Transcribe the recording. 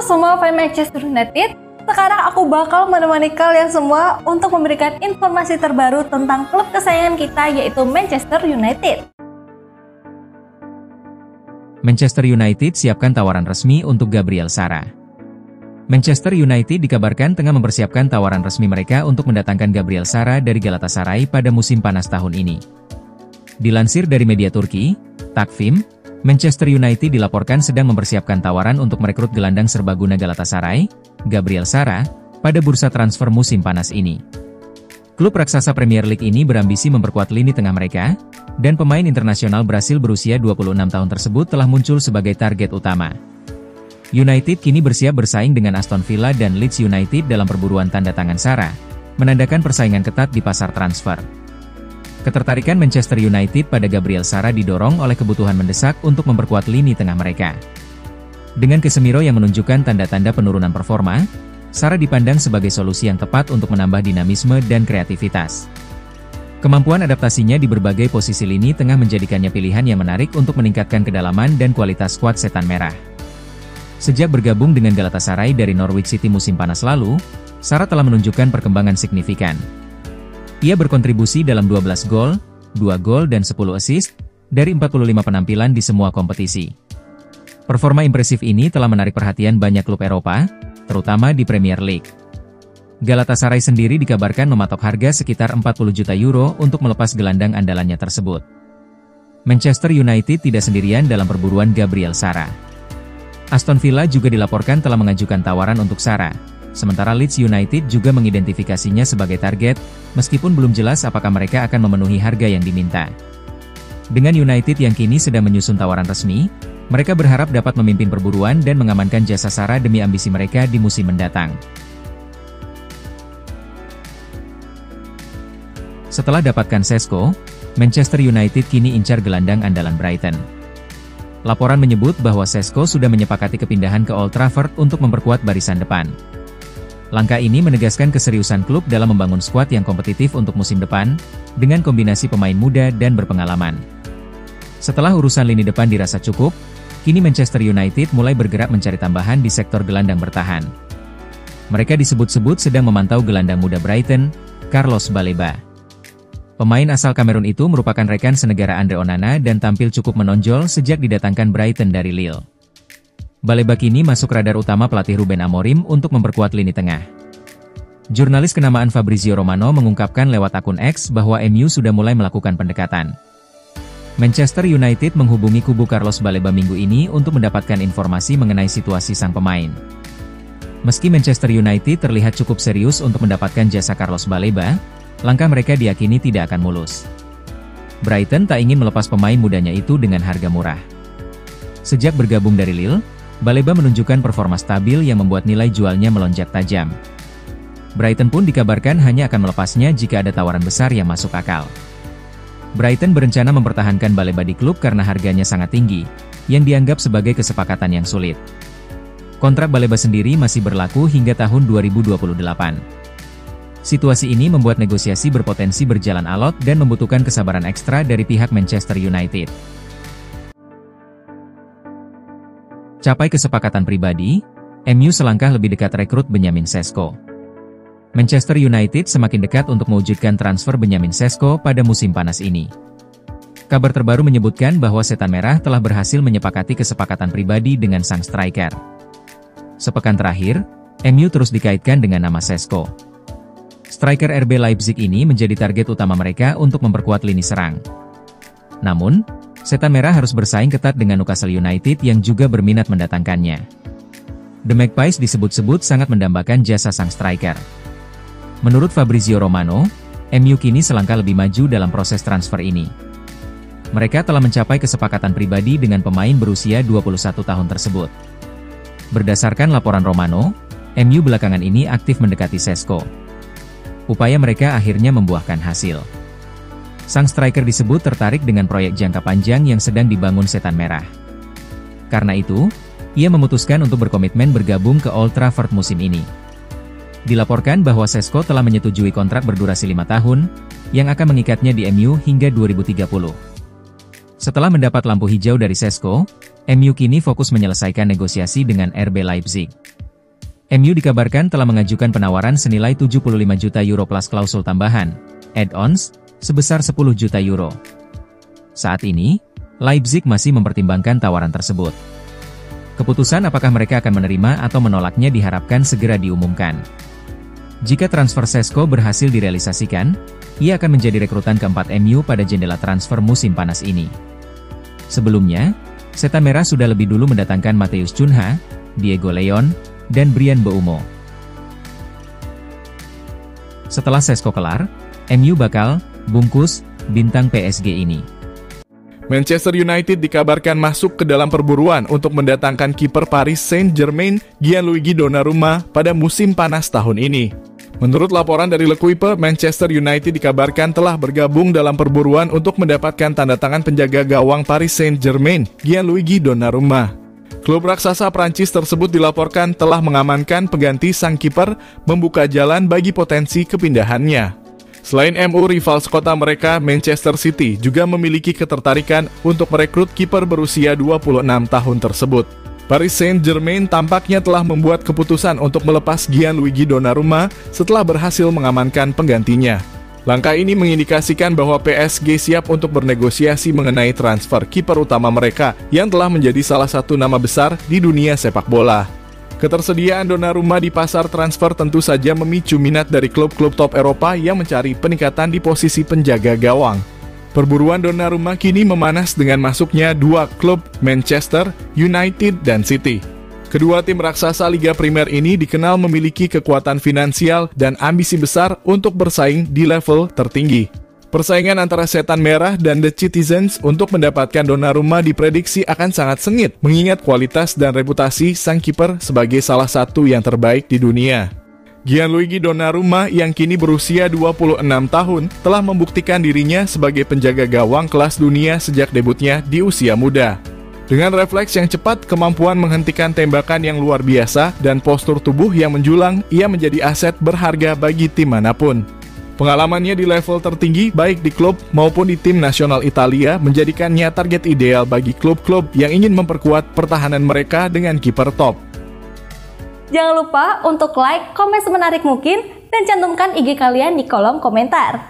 semua fans Manchester United, sekarang aku bakal menemani kalian semua untuk memberikan informasi terbaru tentang klub kesayangan kita, yaitu Manchester United. Manchester United siapkan tawaran resmi untuk Gabriel Sara. Manchester United dikabarkan tengah mempersiapkan tawaran resmi mereka untuk mendatangkan Gabriel Sara dari Galatasaray pada musim panas tahun ini. Dilansir dari media Turki, Takvim, Manchester United dilaporkan sedang mempersiapkan tawaran untuk merekrut gelandang serbaguna Galatasaray, Gabriel Sara, pada bursa transfer musim panas ini. Klub raksasa Premier League ini berambisi memperkuat lini tengah mereka, dan pemain internasional Brasil berusia 26 tahun tersebut telah muncul sebagai target utama. United kini bersiap bersaing dengan Aston Villa dan Leeds United dalam perburuan tanda tangan Sara, menandakan persaingan ketat di pasar transfer. Ketertarikan Manchester United pada Gabriel Sara didorong oleh kebutuhan mendesak untuk memperkuat lini tengah mereka. Dengan Casemiro yang menunjukkan tanda-tanda penurunan performa, Sara dipandang sebagai solusi yang tepat untuk menambah dinamisme dan kreativitas. Kemampuan adaptasinya di berbagai posisi lini tengah menjadikannya pilihan yang menarik untuk meningkatkan kedalaman dan kualitas skuad Setan Merah. Sejak bergabung dengan Galatasaray dari Norwich City musim panas lalu, Sara telah menunjukkan perkembangan signifikan. Ia berkontribusi dalam 12 gol, 2 gol dan 10 assist, dari 45 penampilan di semua kompetisi. Performa impresif ini telah menarik perhatian banyak klub Eropa, terutama di Premier League. Galatasaray sendiri dikabarkan mematok harga sekitar 40 juta euro untuk melepas gelandang andalannya tersebut. Manchester United tidak sendirian dalam perburuan Gabriel Sara. Aston Villa juga dilaporkan telah mengajukan tawaran untuk Sara. Sementara Leeds United juga mengidentifikasinya sebagai target, meskipun belum jelas apakah mereka akan memenuhi harga yang diminta. Dengan United yang kini sedang menyusun tawaran resmi, mereka berharap dapat memimpin perburuan dan mengamankan jasa Sara demi ambisi mereka di musim mendatang. Setelah dapatkan Šeško, Manchester United kini incar gelandang andalan Brighton. Laporan menyebut bahwa Šeško sudah menyepakati kepindahan ke Old Trafford untuk memperkuat barisan depan. Langkah ini menegaskan keseriusan klub dalam membangun skuad yang kompetitif untuk musim depan, dengan kombinasi pemain muda dan berpengalaman. Setelah urusan lini depan dirasa cukup, kini Manchester United mulai bergerak mencari tambahan di sektor gelandang bertahan. Mereka disebut-sebut sedang memantau gelandang muda Brighton, Carlos Baleba. Pemain asal Kamerun itu merupakan rekan senegara Andre Onana dan tampil cukup menonjol sejak didatangkan Brighton dari Lille. Baleba kini masuk radar utama pelatih Ruben Amorim untuk memperkuat lini tengah. Jurnalis kenamaan Fabrizio Romano mengungkapkan lewat akun X bahwa MU sudah mulai melakukan pendekatan. Manchester United menghubungi kubu Carlos Baleba minggu ini untuk mendapatkan informasi mengenai situasi sang pemain. Meski Manchester United terlihat cukup serius untuk mendapatkan jasa Carlos Baleba, langkah mereka diyakini tidak akan mulus. Brighton tak ingin melepas pemain mudanya itu dengan harga murah. Sejak bergabung dari Lille, Baleba menunjukkan performa stabil yang membuat nilai jualnya melonjak tajam. Brighton pun dikabarkan hanya akan melepasnya jika ada tawaran besar yang masuk akal. Brighton berencana mempertahankan Baleba di klub karena harganya sangat tinggi, yang dianggap sebagai kesepakatan yang sulit. Kontrak Baleba sendiri masih berlaku hingga tahun 2028. Situasi ini membuat negosiasi berpotensi berjalan alot dan membutuhkan kesabaran ekstra dari pihak Manchester United. Capai kesepakatan pribadi, MU selangkah lebih dekat rekrut Benjamin Šeško. Manchester United semakin dekat untuk mewujudkan transfer Benjamin Šeško pada musim panas ini. Kabar terbaru menyebutkan bahwa Setan Merah telah berhasil menyepakati kesepakatan pribadi dengan sang striker. Sepekan terakhir, MU terus dikaitkan dengan nama Šeško. Striker RB Leipzig ini menjadi target utama mereka untuk memperkuat lini serang. Namun, Setan Merah harus bersaing ketat dengan Newcastle United yang juga berminat mendatangkannya. The Magpies disebut-sebut sangat mendambakan jasa sang striker. Menurut Fabrizio Romano, MU kini selangkah lebih maju dalam proses transfer ini. Mereka telah mencapai kesepakatan pribadi dengan pemain berusia 21 tahun tersebut. Berdasarkan laporan Romano, MU belakangan ini aktif mendekati Šeško. Upaya mereka akhirnya membuahkan hasil. Sang striker disebut tertarik dengan proyek jangka panjang yang sedang dibangun Setan Merah. Karena itu, ia memutuskan untuk berkomitmen bergabung ke Old Trafford musim ini. Dilaporkan bahwa Šeško telah menyetujui kontrak berdurasi 5 tahun, yang akan mengikatnya di MU hingga 2030. Setelah mendapat lampu hijau dari Šeško, MU kini fokus menyelesaikan negosiasi dengan RB Leipzig. MU dikabarkan telah mengajukan penawaran senilai 75 juta euro plus klausul tambahan, add-ons, sebesar 10 juta euro. Saat ini, Leipzig masih mempertimbangkan tawaran tersebut. Keputusan apakah mereka akan menerima atau menolaknya diharapkan segera diumumkan. Jika transfer Šeško berhasil direalisasikan, ia akan menjadi rekrutan keempat MU pada jendela transfer musim panas ini. Sebelumnya, Setan Merah sudah lebih dulu mendatangkan Matheus Cunha, Diego Leon, dan Bryan Mbeumo. Setelah Šeško kelar, MU bakal bungkus bintang PSG ini. Manchester United dikabarkan masuk ke dalam perburuan untuk mendatangkan kiper Paris Saint-Germain Gianluigi Donnarumma pada musim panas tahun ini. Menurut laporan dari L'Equipe, Manchester United dikabarkan telah bergabung dalam perburuan untuk mendapatkan tanda tangan penjaga gawang Paris Saint-Germain Gianluigi Donnarumma. Klub raksasa Prancis tersebut dilaporkan telah mengamankan pengganti sang kiper, membuka jalan bagi potensi kepindahannya. Selain MU, rival sekota mereka, Manchester City, juga memiliki ketertarikan untuk merekrut kiper berusia 26 tahun tersebut. Paris Saint-Germain tampaknya telah membuat keputusan untuk melepas Gianluigi Donnarumma setelah berhasil mengamankan penggantinya. Langkah ini mengindikasikan bahwa PSG siap untuk bernegosiasi mengenai transfer kiper utama mereka yang telah menjadi salah satu nama besar di dunia sepak bola. Ketersediaan Donnarumma di pasar transfer tentu saja memicu minat dari klub-klub top Eropa yang mencari peningkatan di posisi penjaga gawang. Perburuan Donnarumma kini memanas dengan masuknya dua klub, Manchester United dan City. Kedua tim raksasa Liga Primer ini dikenal memiliki kekuatan finansial dan ambisi besar untuk bersaing di level tertinggi. Persaingan antara Setan Merah dan The Citizens untuk mendapatkan Donnarumma diprediksi akan sangat sengit, mengingat kualitas dan reputasi sang kiper sebagai salah satu yang terbaik di dunia. Gianluigi Donnarumma yang kini berusia 26 tahun telah membuktikan dirinya sebagai penjaga gawang kelas dunia sejak debutnya di usia muda. Dengan refleks yang cepat, kemampuan menghentikan tembakan yang luar biasa, dan postur tubuh yang menjulang, ia menjadi aset berharga bagi tim manapun. Pengalamannya di level tertinggi, baik di klub maupun di tim nasional Italia, menjadikannya target ideal bagi klub-klub yang ingin memperkuat pertahanan mereka dengan kiper top. Jangan lupa untuk like, komen semenarik mungkin, dan cantumkan IG kalian di kolom komentar.